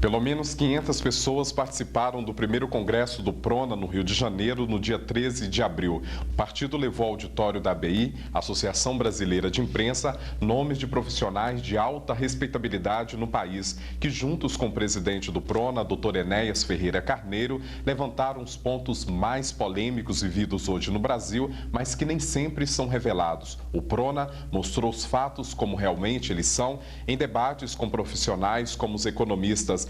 Pelo menos 500 pessoas participaram do primeiro congresso do PRONA no Rio de Janeiro no dia 13 de abril. O partido levou ao auditório da ABI, Associação Brasileira de Imprensa, nomes de profissionais de alta respeitabilidade no país, que juntos com o presidente do PRONA, Dr. Enéas Ferreira Carneiro, levantaram os pontos mais polêmicos vividos hoje no Brasil, mas que nem sempre são revelados. O PRONA mostrou os fatos como realmente eles são em debates com profissionais como os economistas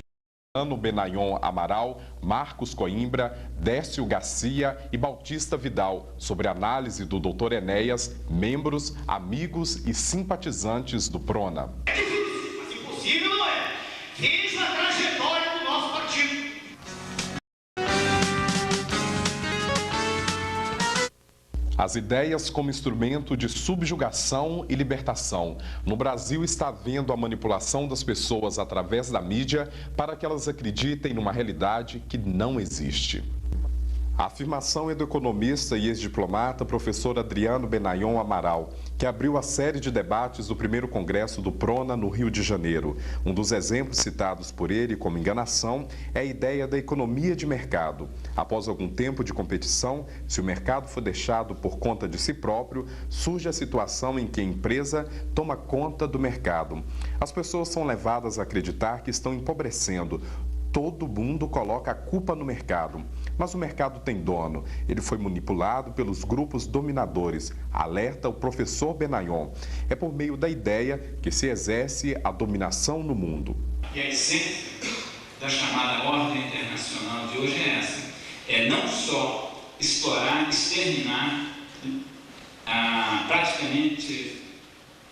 Adriano Benayon Amaral, Marcos Coimbra, Décio Garcia e Bautista Vidal, sobre a análise do Dr. Enéas, membros, amigos e simpatizantes do PRONA. É difícil, mas impossível não é. Veja a trajetória do nosso partido. As ideias como instrumento de subjugação e libertação. No Brasil está havendo a manipulação das pessoas através da mídia para que elas acreditem numa realidade que não existe. A afirmação é do economista e ex-diplomata professor Adriano Benayon Amaral, que abriu a série de debates do primeiro congresso do PRONA no Rio de Janeiro. Um dos exemplos citados por ele como enganação é a ideia da economia de mercado. Após algum tempo de competição, se o mercado for deixado por conta de si próprio, surge a situação em que a empresa toma conta do mercado. As pessoas são levadas a acreditar que estão empobrecendo. Todo mundo coloca a culpa no mercado, mas o mercado tem dono. Ele foi manipulado pelos grupos dominadores, alerta o professor Benayon. É por meio da ideia que se exerce a dominação no mundo. E a essência da chamada ordem internacional de hoje é essa. É não só explorar, exterminar, praticamente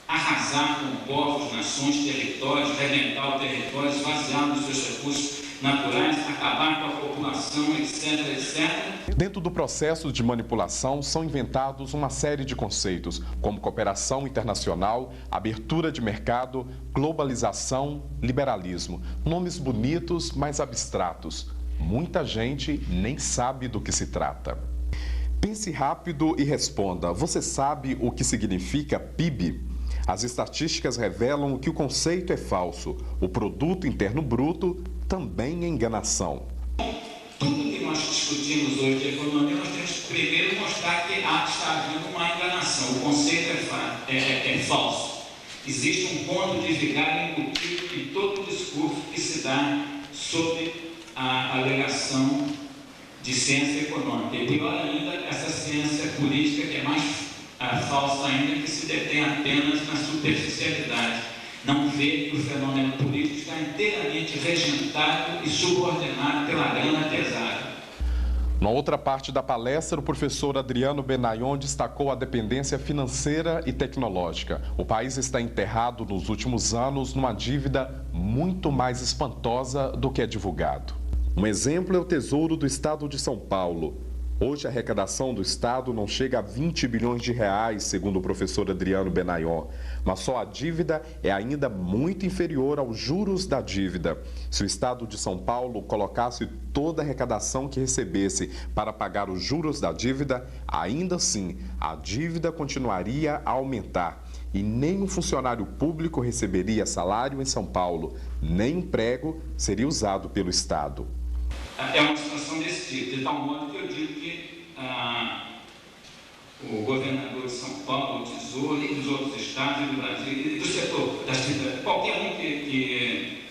arrasar com povos, nações, territórios, rebentar o território, esvaziar dos seus recursos naturais, acabar com a população, etc, etc. Dentro do processo de manipulação são inventados uma série de conceitos, como cooperação internacional, abertura de mercado, globalização, liberalismo. Nomes bonitos, mas abstratos. Muita gente nem sabe do que se trata. Pense rápido e responda. Você sabe o que significa PIB? As estatísticas revelam que o conceito é falso. O produto interno bruto também é enganação. Tudo que nós discutimos hoje de economia, nós temos que primeiro mostrar que está havendo uma enganação. O conceito é falso. Existe um ponto de viragem embutido em todo o discurso que se dá sobre a alegação de ciência econômica. E pior ainda, essa ciência política que é mais falsa ainda, que se detém apenas na superficialidade. Não vê que o fenômeno político está inteiramente regentado e subordinado pela grana pesada. Na outra parte da palestra, o professor Adriano Benayon destacou a dependência financeira e tecnológica. O país está enterrado nos últimos anos numa dívida muito mais espantosa do que é divulgado. Um exemplo é o Tesouro do Estado de São Paulo. Hoje, a arrecadação do Estado não chega a 20 bilhões de reais, segundo o professor Adriano Benayon. Mas só a dívida é ainda muito inferior aos juros da dívida. Se o Estado de São Paulo colocasse toda a arrecadação que recebesse para pagar os juros da dívida, ainda assim, a dívida continuaria a aumentar. E nem um funcionário público receberia salário em São Paulo, nem emprego seria usado pelo Estado. É uma situação desse tipo, de tal modo que eu digo que o governador de São Paulo, o Tesouro e dos outros estados e do Brasil, e do setor da cidade, qualquer um que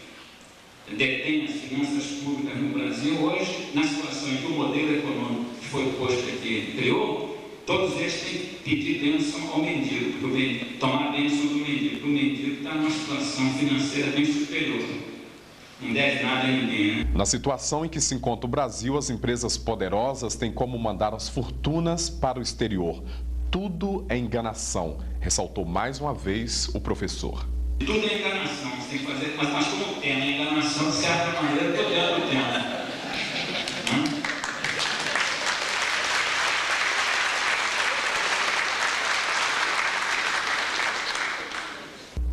detém as finanças públicas no Brasil, hoje, na situação em que o modelo econômico que foi posto aqui criou, todos eles têm que pedir bênção ao mendigo, tomar a bênção do mendigo, porque o mendigo está numa situação financeira bem superior. Não deve nada a ninguém, né? Na situação em que se encontra o Brasil, as empresas poderosas têm como mandar as fortunas para o exterior. Tudo é enganação, ressaltou mais uma vez o professor. Tudo é enganação, você tem que fazer, mas como tema, a enganação, de certa maneira, estou dentro do tema.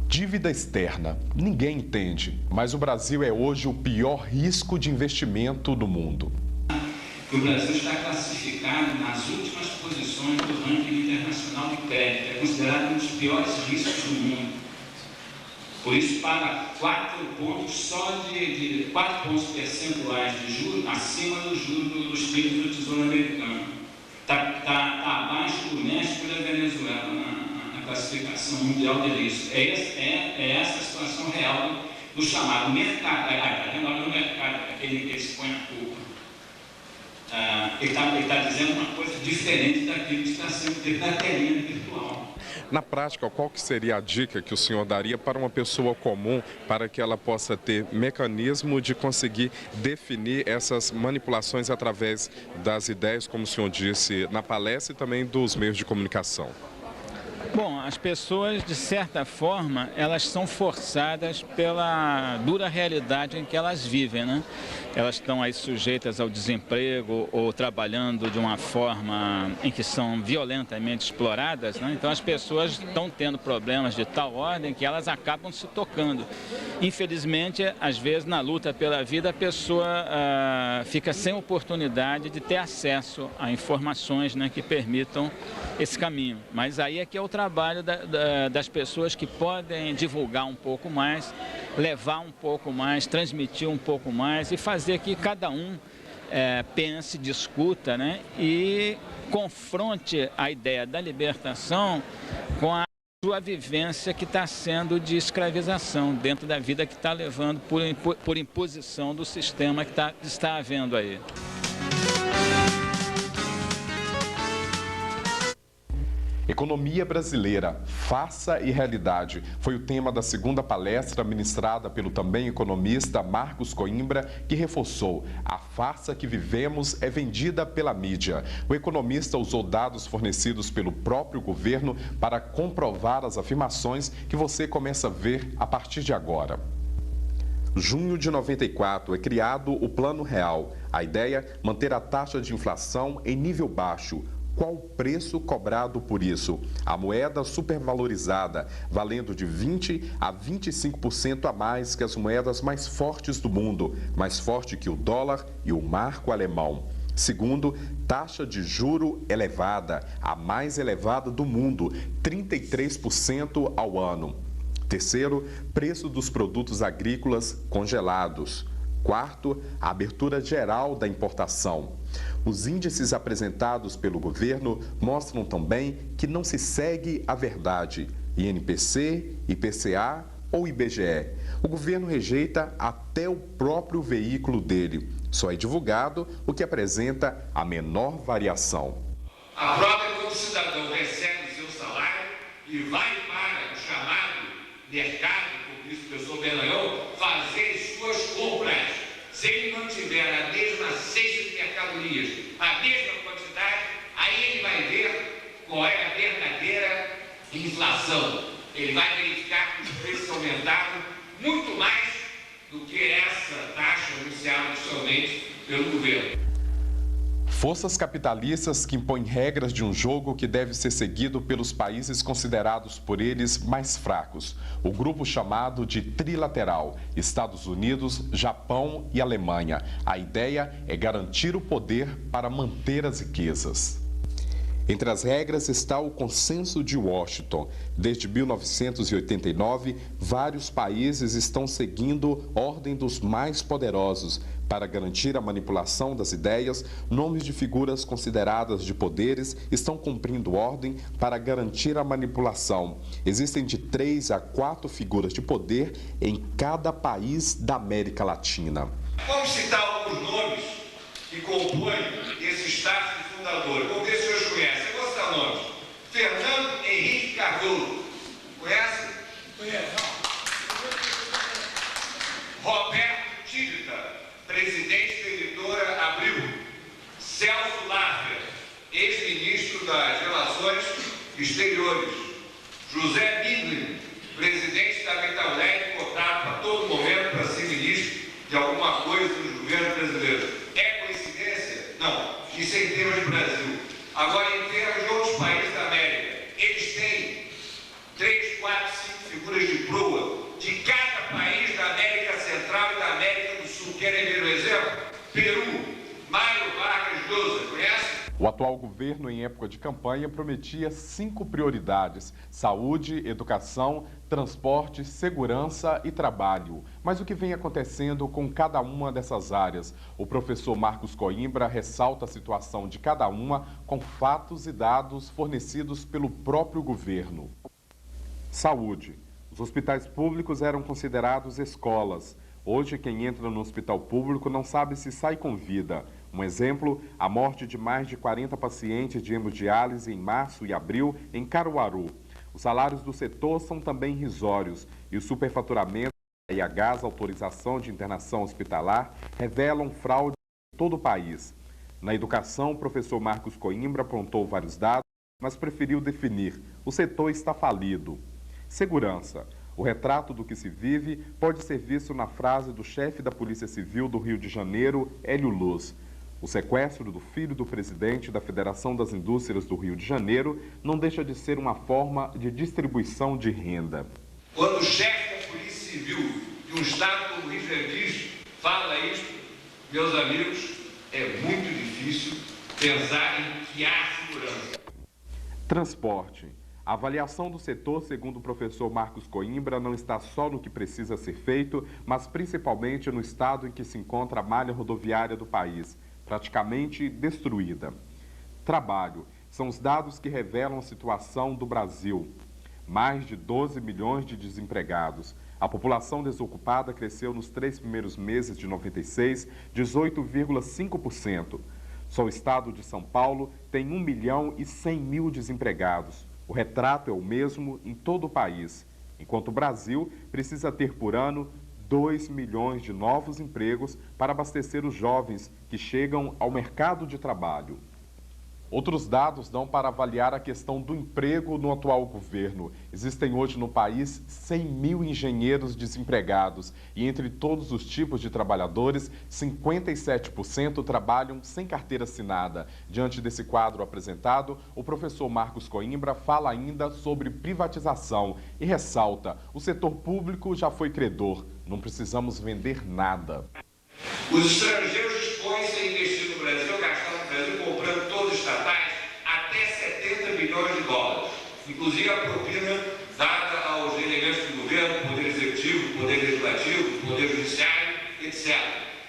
Dívida externa. Ninguém entende, mas o Brasil é hoje o pior risco de investimento do mundo. O Brasil está classificado nas últimas posições do ranking internacional de crédito. É considerado um dos piores riscos do mundo. Por isso, paga 4 pontos só de 4 pontos percentuais de juros acima do juro dos títulos do Tesouro Americano. Está abaixo do México e da Venezuela na classificação mundial de risco. É essa a situação real do chamado mercado. Do mercado, aquele que se põe a culpa. Ele está dizendo uma coisa diferente daquilo que está sendo dito na telinha virtual. Na prática, qual que seria a dica que o senhor daria para uma pessoa comum para que ela possa ter mecanismo de conseguir definir essas manipulações através das ideias, como o senhor disse na palestra, e também dos meios de comunicação? Bom, as pessoas, de certa forma, elas são forçadas pela dura realidade em que elas vivem, né? Elas estão aí sujeitas ao desemprego ou trabalhando de uma forma em que são violentamente exploradas, né? Então as pessoas estão tendo problemas de tal ordem que elas acabam se tocando. Infelizmente, às vezes, na luta pela vida, a pessoa fica sem oportunidade de ter acesso a informações, né, que permitam esse caminho. Mas aí é que é o trabalho das pessoas que podem divulgar um pouco mais, levar um pouco mais, transmitir um pouco mais e fazer que cada um pense, discuta, né, e confronte a ideia da libertação com a sua vivência que está sendo de escravização dentro da vida que está levando por imposição do sistema que está havendo aí. Economia brasileira, farsa e realidade, foi o tema da segunda palestra ministrada pelo também economista Marcos Coimbra, que reforçou: a farsa que vivemos é vendida pela mídia. O economista usou dados fornecidos pelo próprio governo para comprovar as afirmações que você começa a ver a partir de agora. Junho de 94 é criado o Plano Real. A ideia é manter a taxa de inflação em nível baixo. Qual o preço cobrado por isso? A moeda supervalorizada, valendo de 20% a 25% a mais que as moedas mais fortes do mundo, mais forte que o dólar e o marco alemão. Segundo, taxa de juro elevada, a mais elevada do mundo, 33% ao ano. Terceiro, preço dos produtos agrícolas congelados. Quarto, a abertura geral da importação. Os índices apresentados pelo governo mostram também que não se segue a verdade, INPC, IPCA ou IBGE. O governo rejeita até o próprio veículo dele. Só é divulgado o que apresenta a menor variação. A prova é quando o cidadão recebe o seu salário e vai para o chamado mercado, como disse o professor Belanhão, fazer suas compras. Se ele não tiver a mesma cesta de mercadorias, a mesma quantidade, aí ele vai ver qual é a verdadeira inflação. Ele vai verificar que os preços aumentaram muito mais do que essa taxa anunciada inicialmente pelo governo. Forças capitalistas que impõem regras de um jogo que deve ser seguido pelos países considerados por eles mais fracos. O grupo chamado de trilateral, Estados Unidos, Japão e Alemanha. A ideia é garantir o poder para manter as riquezas. Entre as regras está o Consenso de Washington. Desde 1989, vários países estão seguindo a ordem dos mais poderosos. Para garantir a manipulação das ideias, nomes de figuras consideradas de poderes estão cumprindo ordem para garantir a manipulação. Existem de 3 a 4 figuras de poder em cada país da América Latina. Vamos citar alguns nomes que compõem esse staff fundador. Vamos ver se vocês conhecem. Eu vou citar nomes. Fernando Henrique Cardoso. Conhece? Conhece. Roberto Tirita, presidente da editora Abril. Celso Laffer, ex-ministro das Relações Exteriores. José Bidlin, presidente da Metalec, cotado a todo momento para ser ministro de alguma coisa dos governos brasileiros. É coincidência? Não. Isso é em termos de Brasil. Agora, em termos de outros países da América, eles têm 3, 4, 5 figuras de proa de cada país da América Central e da América do Sul. Querem ver um exemplo? Peru, Mário Vargas Llosa, conhece? O atual governo, em época de campanha, prometia 5 prioridades: saúde, educação, transporte, segurança e trabalho. Mas o que vem acontecendo com cada uma dessas áreas? O professor Marcos Coimbra ressalta a situação de cada uma com fatos e dados fornecidos pelo próprio governo. Saúde. Os hospitais públicos eram considerados escolas. Hoje, quem entra no hospital público não sabe se sai com vida. Um exemplo, a morte de mais de 40 pacientes de hemodiálise em março e abril em Caruaru. Os salários do setor são também irrisórios e o superfaturamento e a autorização de internação hospitalar revelam fraude em todo o país. Na educação, o professor Marcos Coimbra apontou vários dados, mas preferiu definir: o setor está falido. Segurança. O retrato do que se vive pode ser visto na frase do chefe da Polícia Civil do Rio de Janeiro, Hélio Luz. O sequestro do filho do presidente da Federação das Indústrias do Rio de Janeiro não deixa de ser uma forma de distribuição de renda. Quando o chefe da Polícia Civil de um estado como o Rio de Janeiro fala isso, meus amigos, é muito difícil pensar em que há segurança. Transporte. A avaliação do setor, segundo o professor Marcos Coimbra, não está só no que precisa ser feito, mas principalmente no estado em que se encontra a malha rodoviária do país, praticamente destruída. Trabalho. São os dados que revelam a situação do Brasil. Mais de 12 milhões de desempregados. A população desocupada cresceu nos 3 primeiros meses de 96, 18,5%. Só o estado de São Paulo tem 1.100.000 desempregados. O retrato é o mesmo em todo o país, enquanto o Brasil precisa ter por ano 2 milhões de novos empregos para abastecer os jovens que chegam ao mercado de trabalho. Outros dados dão para avaliar a questão do emprego no atual governo. Existem hoje no país 100.000 engenheiros desempregados e entre todos os tipos de trabalhadores, 57% trabalham sem carteira assinada. Diante desse quadro apresentado, o professor Marcos Coimbra fala ainda sobre privatização e ressalta: o setor público já foi credor, não precisamos vender nada. Os estrangeiros dispõem-se a investir no Brasil, gastar no Brasil, comprando todos os estatais, até 70 bilhões de dólares. Inclusive a propina dada aos elementos do governo, Poder Executivo, Poder Legislativo, Poder Judiciário, etc.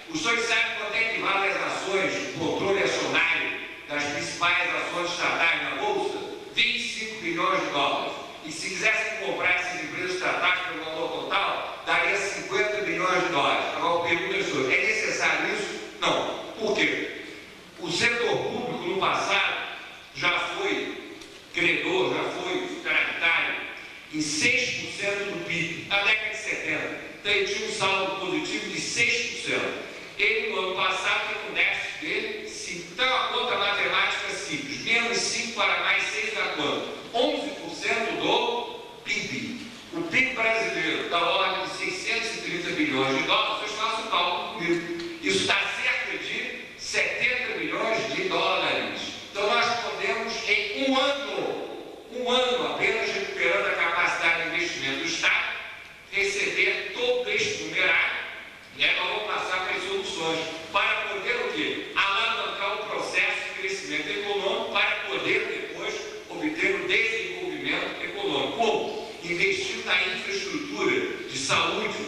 Os senhores sabem quanto é que vale as ações, o controle acionário das principais ações estatais na Bolsa? 25 bilhões de dólares. E se quisessem comprar essas empresas estatais pelo valor total, daria 50 bilhões de dólares. Agora, pergunta é senhor, é necessário isso? Não. Por quê? O setor público, no passado, já foi credor, já foi creditário em 6% do PIB, na década de 70. Então, ele tinha um saldo positivo de 6%. Ele, no ano passado, tem um déficit dele 5%. Então, a conta matemática é simples. Menos 5 para mais 6 dá quanto? 11% do PIB. O PIB brasileiro da ordem de 630 bilhões de dólares, vocês façam o cálculo comigo. Isso está cerca de 70 bilhões de dólares. Então nós podemos, em um ano apenas recuperando a capacidade de investimento do Estado, receber todo este numerário, e aí nós vamos passar para as soluções, para poder o quê? Alavancar o processo de crescimento econômico, para poder depois obter o desenvolvimento econômico. Como? Investindo na infraestrutura de saúde,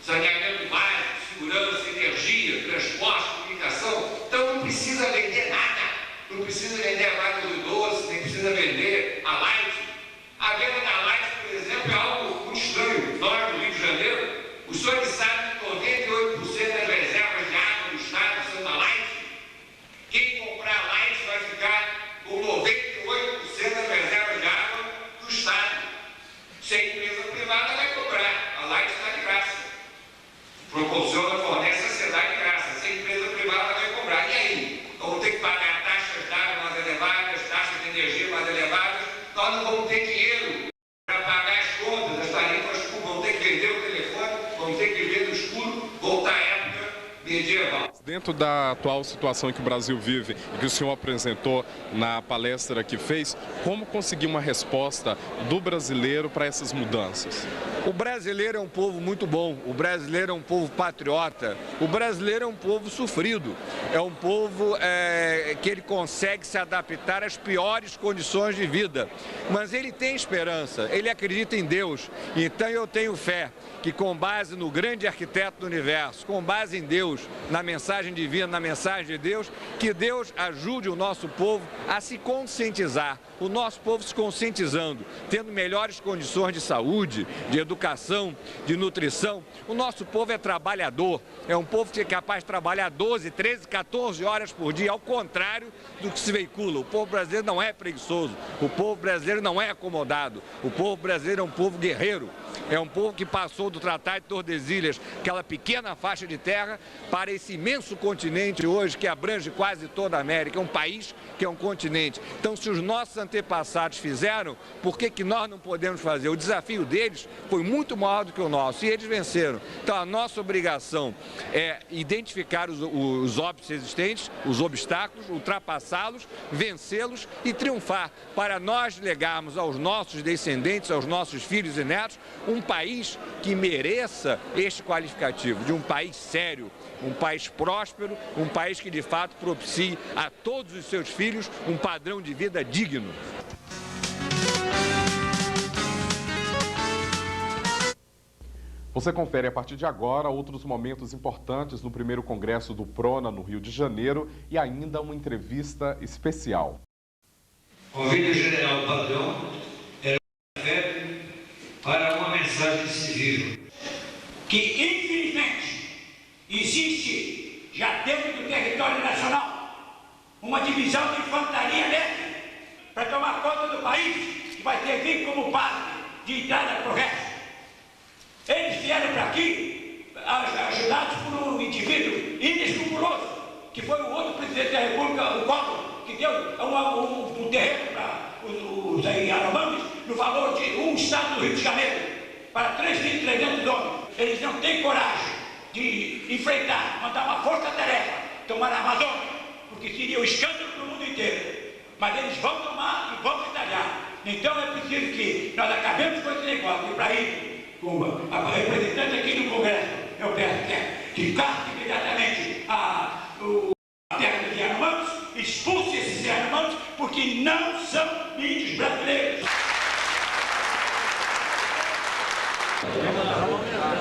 saneamento básico, segurança, energia, transporte, comunicação. Então não precisa vender nada. Não precisa vender a vaca do doce, nem precisa vender a Light. A venda da Light, por exemplo, é algo muito estranho. Nós, no Rio de Janeiro, os senhores sabem que 98% das reservas de água do estado são da Light. Quem comprar a Light vai ficar com 98% das reservas de água do estado. Se a empresa privada vai cobrar, a Light está de graça. Proporciona, fornece a sociedade de graça. Se a empresa privada vai cobrar. E aí? Vamos ter que pagar taxas de água mais elevadas, taxas de energia mais elevadas. Nós não vamos ter dinheiro para pagar as contas, as tarifas públicas. Vamos ter que vender o telefone, vamos ter que viver no escuro, voltar à época medieval. Dentro da atual situação que o Brasil vive e que o senhor apresentou na palestra que fez, como conseguir uma resposta do brasileiro para essas mudanças? O brasileiro é um povo muito bom, o brasileiro é um povo patriota, o brasileiro é um povo sofrido, é um povo que ele consegue se adaptar às piores condições de vida, mas ele tem esperança, ele acredita em Deus, então eu tenho fé que com base no grande arquiteto do universo, com base em Deus, na mensagem divina, na mensagem de Deus, que Deus ajude o nosso povo a se conscientizar, o nosso povo se conscientizando, tendo melhores condições de saúde, de educação, de nutrição. O nosso povo é trabalhador, é um povo que é capaz de trabalhar 12, 13, 14 horas por dia, ao contrário do que se veicula. O povo brasileiro não é preguiçoso, o povo brasileiro não é acomodado, o povo brasileiro é um povo guerreiro, é um povo que passou do Tratado de Tordesilhas, aquela pequena faixa de terra, para esse imenso continente hoje que abrange quase toda a América, é um país que é um continente. Então, se os nossos antepassados fizeram, por que nós não podemos fazer? O desafio deles foi muito maior do que o nosso e eles venceram. Então, a nossa obrigação é identificar os óbitos existentes, os obstáculos, ultrapassá-los, vencê-los e triunfar, para nós legarmos aos nossos descendentes, aos nossos filhos e netos, um país que mereça este qualificativo de um país sério, um país próspero, um país que de fato propicie a todos os seus filhos um padrão de vida digno. Você confere a partir de agora outros momentos importantes no primeiro congresso do PRONA no Rio de Janeiro e ainda uma entrevista especial. Convido o general Padrão para uma mensagem civil. Que infelizmente existe já dentro do território nacional uma divisão de infantaria leve para tomar conta do país, que vai servir como base de entrada para o resto. Eles vieram para aqui ajudados por um indivíduo inescrupuloso, que foi o outro presidente da República, o Collor, que deu um terreno para os Yanomamis no valor de um estado do Rio de Janeiro, para 3.300 homens. Eles não têm coragem de enfrentar, mandar uma força-tarefa, tomar a Amazônia, porque seria um escândalo para o mundo inteiro. Mas eles vão tomar e vão detalhar. Então é preciso que nós acabemos com esse negócio. E para isso, a representante aqui no Congresso, eu peço que casse imediatamente a terra dos Yanomamis, expulse esses Yanomamis, porque não são índios brasileiros.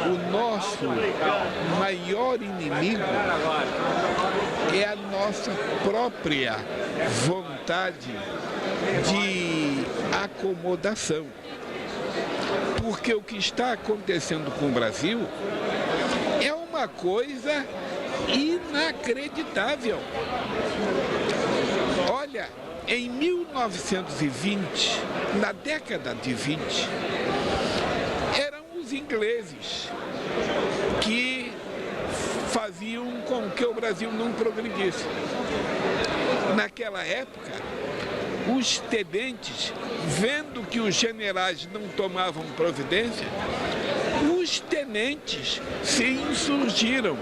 O nosso maior inimigo é a nossa própria vontade de acomodação. Porque o que está acontecendo com o Brasil é uma coisa inacreditável. Olha, em 1920, na década de 20, eram os ingleses que faziam com que o Brasil não progredisse. Naquela época, os tenentes, vendo que os generais não tomavam providência, os tenentes se insurgiram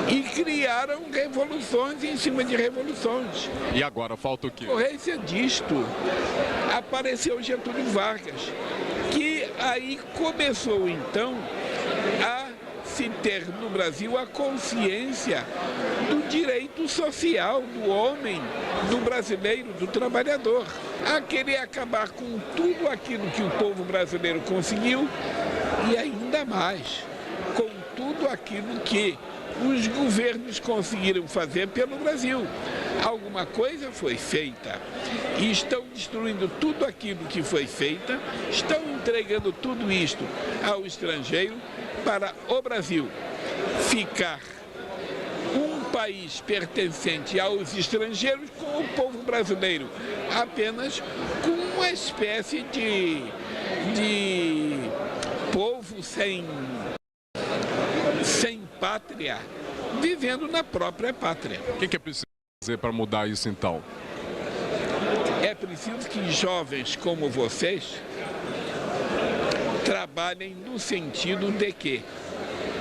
e criaram revoluções em cima de revoluções. E agora falta o quê? Em decorrência disto, apareceu Getúlio Vargas, que aí começou então a se ter no Brasil a consciência do direito social do homem, do brasileiro, do trabalhador, a querer acabar com tudo aquilo que o povo brasileiro conseguiu e ainda mais, com tudo aquilo que os governos conseguiram fazer pelo Brasil. Alguma coisa foi feita e estão destruindo tudo aquilo que foi feito, estão entregando tudo isto ao estrangeiro para o Brasil ficar um país pertencente aos estrangeiros com o povo brasileiro apenas com uma espécie de povo sem pátria, vivendo na própria pátria. O que é preciso fazer para mudar isso então? É preciso que jovens como vocês trabalhem no sentido de que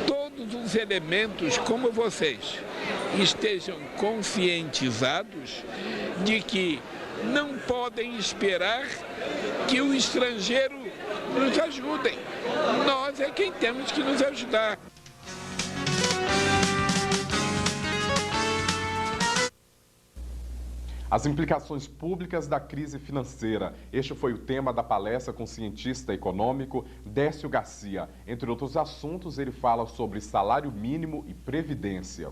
todos os elementos como vocês estejam conscientizados de que não podem esperar que o estrangeiro nos ajudem. Nós é quem temos que nos ajudar. As implicações públicas da crise financeira. Este foi o tema da palestra com o cientista econômico Décio Garcia. Entre outros assuntos, ele fala sobre salário mínimo e previdência.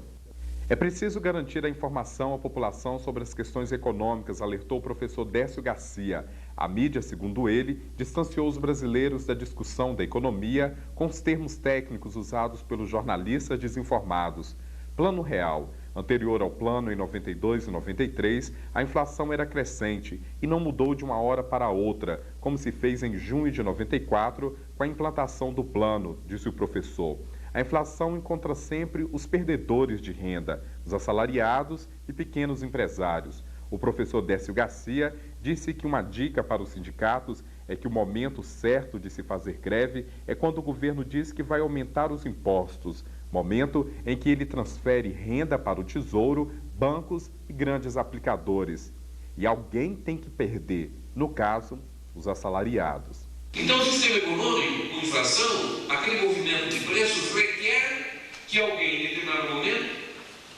É preciso garantir a informação à população sobre as questões econômicas, alertou o professor Décio Garcia. A mídia, segundo ele, distanciou os brasileiros da discussão da economia com os termos técnicos usados pelos jornalistas desinformados. Plano real. Anterior ao plano, em 92 e 93, a inflação era crescente e não mudou de uma hora para outra, como se fez em junho de 94 com a implantação do plano, disse o professor. A inflação encontra sempre os perdedores de renda, os assalariados e pequenos empresários. O professor Décio Garcia disse que uma dica para os sindicatos é que o momento certo de se fazer greve é quando o governo diz que vai aumentar os impostos, momento em que ele transfere renda para o Tesouro, bancos e grandes aplicadores. E alguém tem que perder, no caso, os assalariados. Então, o sistema econômico, com inflação, aquele movimento de preços requer que alguém, em determinado momento,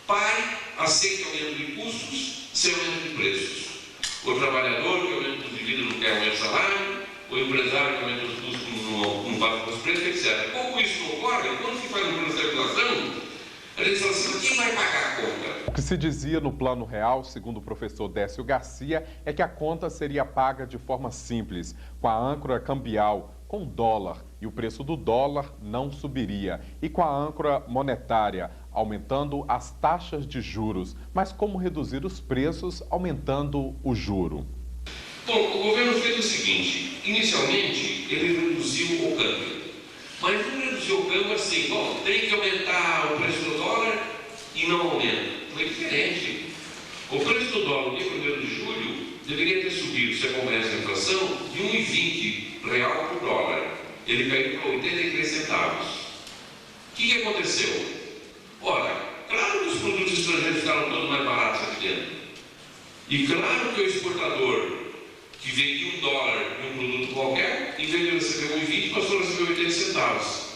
pare, aceite aumento de custos, sem aumento de preços. O trabalhador que aumenta o custo de vida não quer aumentar o salário, o empresário que aumenta os custos não paga os preços, etc. Como isso não ocorre, quando se faz um processo de inflação, a gente fala assim, quem vai pagar a conta? O que se dizia no Plano Real, segundo o professor Décio Garcia, é que a conta seria paga de forma simples, com a âncora cambial, com o dólar, e o preço do dólar não subiria, e com a âncora monetária, aumentando as taxas de juros. Mas como reduzir os preços aumentando o juro? Bom, o governo fez o seguinte, inicialmente ele reduziu o câmbio, mas não reduziu o câmbio assim, bom, tem que aumentar o preço do dólar e não aumenta. Foi diferente. O preço do dólar no dia 1º de julho deveria ter subido, se acompanhasse a inflação, de R$ 1,20 por dólar. Ele caiu para 83 centavos. O que aconteceu? Ora, claro que os produtos estrangeiros ficaram todos mais baratos aqui dentro. E claro que o exportador que vendia $1 em um produto qualquer, em vez de receber 1,20, passou a receber 80 centavos.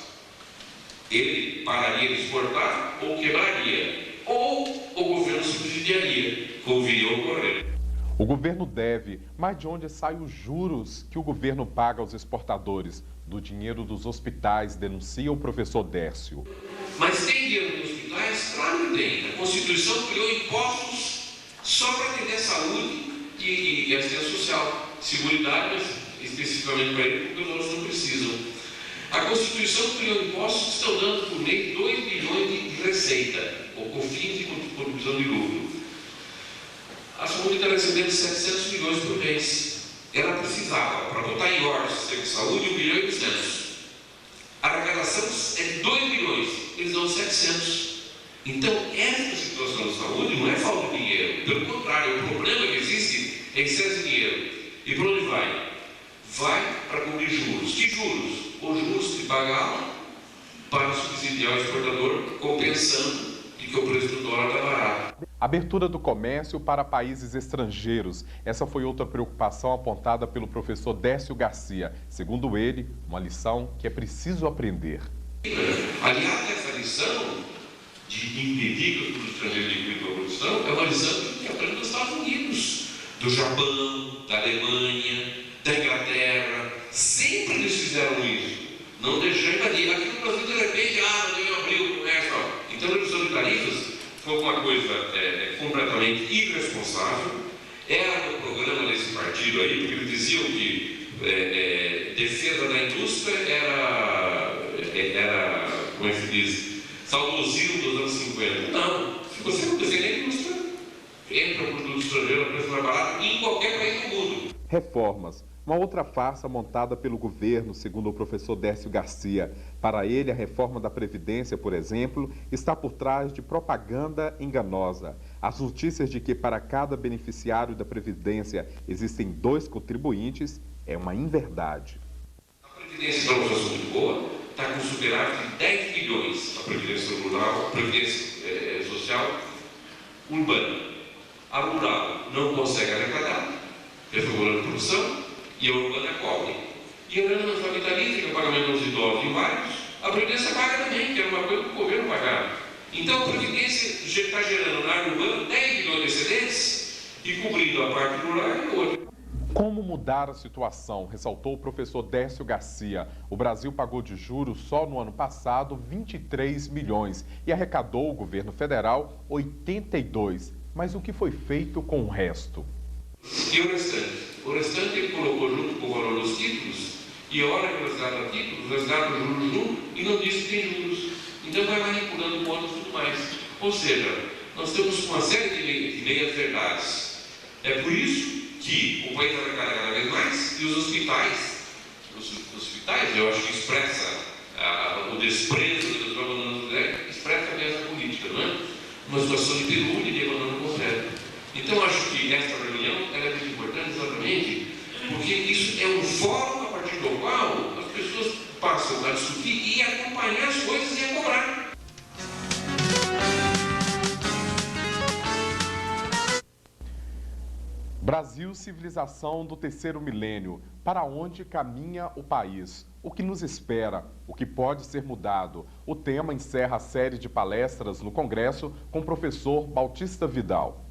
Ele pararia de exportar ou quebraria, ou o governo subsidiaria, como viria a ocorrer. O governo deve, mas de onde saem os juros que o governo paga aos exportadores? Do dinheiro dos hospitais, denuncia o professor Décio. Mas tem dinheiro nos hospitais? Claro que tem. A Constituição criou impostos só para atender a saúde e assistência social, seguridade, mas especificamente para ele, porque os outros não precisam. A Constituição criou impostos que estão dando por mês 2 bilhões de receita, ou COFINS e contribuição de lucro. A saúde está recebendo 700 milhões por mês. Ela precisava, para botar em ordem o sistema de saúde, 1 bilhão e 200. A arrecadação é de 2 bilhões, eles dão 700. Então, essa situação de saúde não é falta de dinheiro. Pelo contrário, o problema que existe é excesso de dinheiro. E para onde vai? Vai para cobrir juros. Que juros? Os juros que pagavam para subsidiar o exportador, compensando de que o preço do dólar está barato. Abertura do comércio para países estrangeiros. Essa foi outra preocupação apontada pelo professor Décio Garcia. Segundo ele, uma lição que é preciso aprender. Aliás, essa lição de impedir que os estrangeiros adquirem a produção é uma lição que aprende dos Estados Unidos, do Japão, da Alemanha, da Inglaterra. Sempre eles fizeram isso. Não deixando ali. Aqui no Brasil, de repente, não deu abrir o comércio. Então, a redução de tarifas foi uma coisa completamente irresponsável. Era no programa desse partido aí, porque eles diziam que defesa da indústria era, como é que se diz, saudosismo dos anos 50. Não, se você não defende a indústria, entra o produto estrangeiro a preço mais barato em qualquer país do mundo. Reformas. Uma outra farsa montada pelo governo, segundo o professor Décio Garcia. Para ele, a reforma da Previdência, por exemplo, está por trás de propaganda enganosa. As notícias de que para cada beneficiário da Previdência existem 2 contribuintes é uma inverdade. A Previdência, para uma situação muito boa, está com superávit de 10 bilhões. A Previdência rural, a Previdência social urbana. A rural não consegue arrecadar, reformulando a produção, e a urbana cobre. E a herança vitalícia, que é o pagamento aos idosos e vários, a Previdência paga também, que era uma coisa que o governo pagava. Então a Previdência está gerando na área urbana 10 bilhões de excedentes e cobrindo a parte rural e outra. Como mudar a situação? Ressaltou o professor Décio Garcia. O Brasil pagou de juros só no ano passado 23 milhões e arrecadou o governo federal 82. Mas o que foi feito com o resto? E o restante? O restante ele colocou junto com o valor dos títulos e a hora que resgata títulos, resgata juros junto e não diz que tem juros. Então vai manipulando pontos e tudo mais. Ou seja, nós temos uma série de meias-verdades. É por isso que o país arrecada cada vez mais e os hospitais, eu acho que expressa o desprezo dos abandonos expressa a mesma política, não é? Uma situação de penúria e de abandono completo. Então, eu acho que esta reunião ela é muito importante exatamente porque isso é um fórum a partir do qual as pessoas passam a discutir e acompanhar as coisas e a cobrar. Brasil, civilização do terceiro milênio. Para onde caminha o país? O que nos espera? O que pode ser mudado? O tema encerra a série de palestras no Congresso com o professor Bautista Vidal.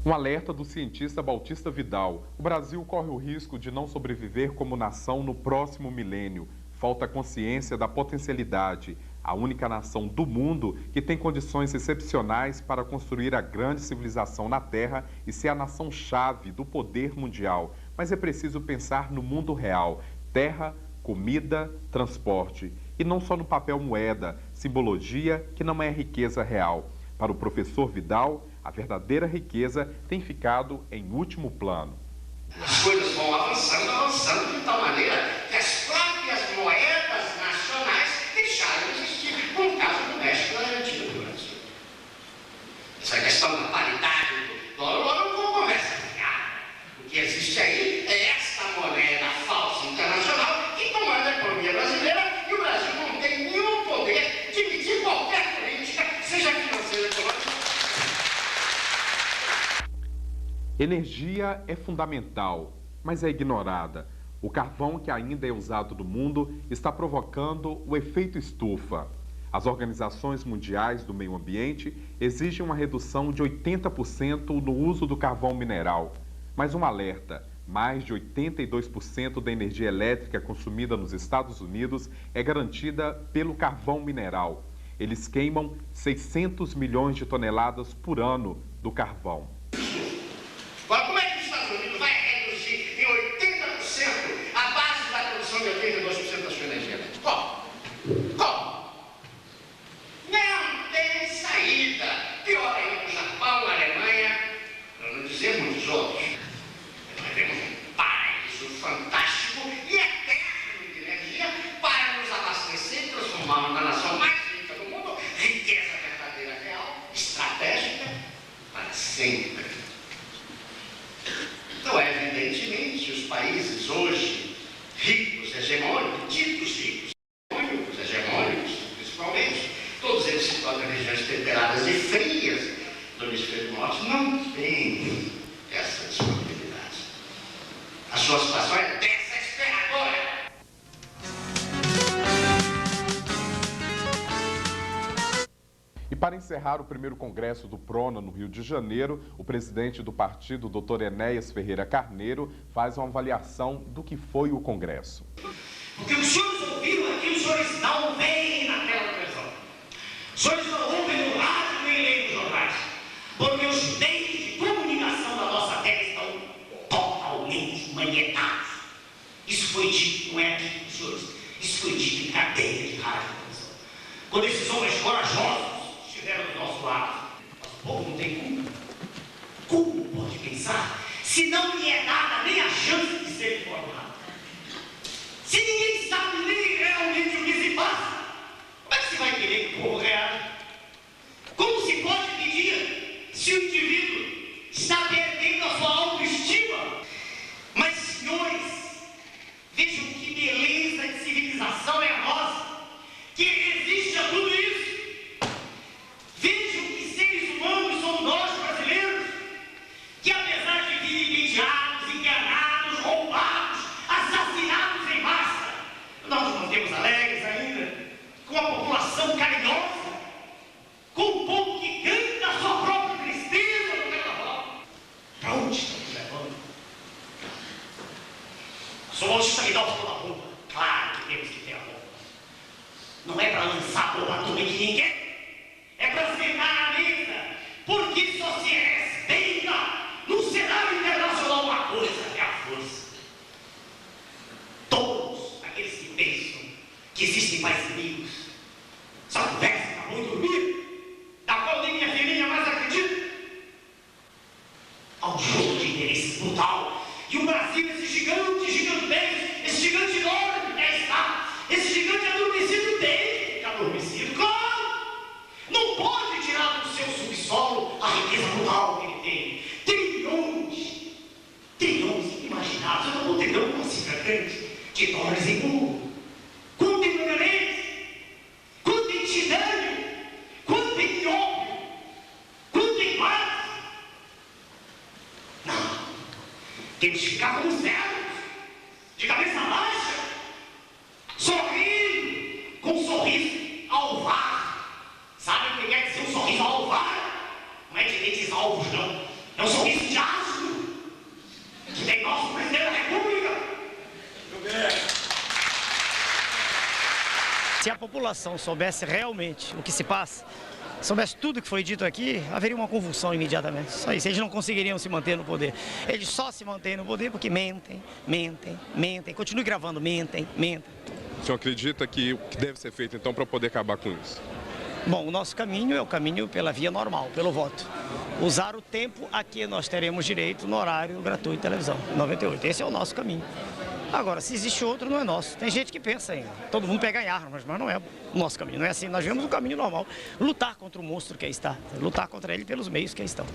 Um alerta do cientista Bautista Vidal. O Brasil corre o risco de não sobreviver como nação no próximo milênio. Falta consciência da potencialidade. A única nação do mundo que tem condições excepcionais para construir a grande civilização na Terra e ser a nação-chave do poder mundial. Mas é preciso pensar no mundo real. Terra, comida, transporte. E não só no papel moeda, simbologia que não é riqueza real. Para o professor Vidal, a verdadeira riqueza tem ficado em último plano. As coisas vão avançando de tal maneira que as próprias moedas nacionais deixaram de existir, como o caso do México e da Argentina do Brasil. Essa questão da paridade do dólar não conversa fiada. O que existe aí é esta moneda falsa internacional que comanda a economia brasileira e o Brasil não tem nenhum poder de emitir qualquer política, seja financeira ou econômica. Energia é fundamental, mas é ignorada. O carvão que ainda é usado no mundo está provocando o efeito estufa. As organizações mundiais do meio ambiente exigem uma redução de 80% no uso do carvão mineral. Mas um alerta, mais de 82% da energia elétrica consumida nos Estados Unidos é garantida pelo carvão mineral. Eles queimam 600 milhões de toneladas por ano do carvão. Agora, como é que os Estados Unidos vai reduzir em 80% a base da produção de 82% da sua energia elétrica? Como? Não tem saída. Pior ainda no Japão, na Alemanha, para não dizer muitos outros. Nós temos um paraíso fantástico e eterno de energia para nos abastecer e transformar na nação mais rica do mundo, riqueza verdadeira, real, estratégica, para sempre. Então, evidentemente, os países hoje ricos, hegemônicos, ditos ricos, hegemônicos, principalmente, todos eles situados em regiões temperadas e frias do hemisfério norte, não têm essa disponibilidade. A sua situação é desesperadora. E para encerrar o primeiro congresso do PRONA no Rio de Janeiro, o presidente do partido, Dr. Enéas Ferreira Carneiro, faz uma avaliação do que foi o congresso. Porque os senhores ouviram aqui, os senhores não veem na tela da televisão. Os senhores não ouvem no rádio nem leem nos jornais. Porque os meios de comunicação da nossa terra estão totalmente manietados. Isso foi dito, não é aqui, senhores. Isso foi dito em cadeia de rádio e televisão. Quando esses homens corajosos estiveram do nosso lado, nosso povo não tem culpa. Como pode pensar se não lhe é dada nem a chance de ser informado? Se ninguém sabe nem realmente o que se passa, como é que se vai querer que o povo reaja? Como se pode pedir se o indivíduo está perdendo a sua autoestima? Mas, senhores, vejam que beleza de civilização é a nossa, que resiste a tudo isso. Vejam que seres humanos somos nós, brasileiros, que apesar de vilipendiados, enganados, roubados, assassinados em massa, essa porra toda que ninguém. É pra sentar na mesa, porque só se respeita no cenário internacional uma coisa, é a força. Todos aqueles que pensam que existem mais inimigos só conversam pra bom dormir, da qual nem minha filhinha mais acredita. Há um jogo de interesses brutal. E o Brasil, esse gigante gigantesco, esse gigante enorme que é está, esse gigante adormecido tem, adormecido, claro! Não pode tirar do seu subsolo a riqueza brutal que ele tem. Trilhões inimagináveis, eu não vou ter não uma cifra grande, de dólares em ouro. Quanto em manganês, quanto em titânio, quanto em nióbio, quanto em Marte. Não, temos que ficar como cegos, de cabeça baixa, sorrindo, com um sorriso alvar. Sabe o que quer dizer um sorriso alvar? Não é de dentes alvos, não. É um sorriso de ácido, que tem nosso presidente da República. Se a população soubesse realmente o que se passa, soubesse tudo que foi dito aqui, haveria uma convulsão imediatamente. Só isso, eles não conseguiriam se manter no poder. Eles só se mantêm no poder porque mentem. Continue gravando, mentem. O senhor acredita que o que deve ser feito, então, para poder acabar com isso? Bom, o nosso caminho é o caminho pela via normal, pelo voto. Usar o tempo a que nós teremos direito no horário gratuito de televisão, 98. Esse é o nosso caminho. Agora, se existe outro, não é nosso. Tem gente que pensa em todo mundo pegar em armas, mas não é o nosso caminho. Não é assim. Nós vemos o caminho normal. Lutar contra o monstro que aí está. Lutar contra ele pelos meios que aí estão.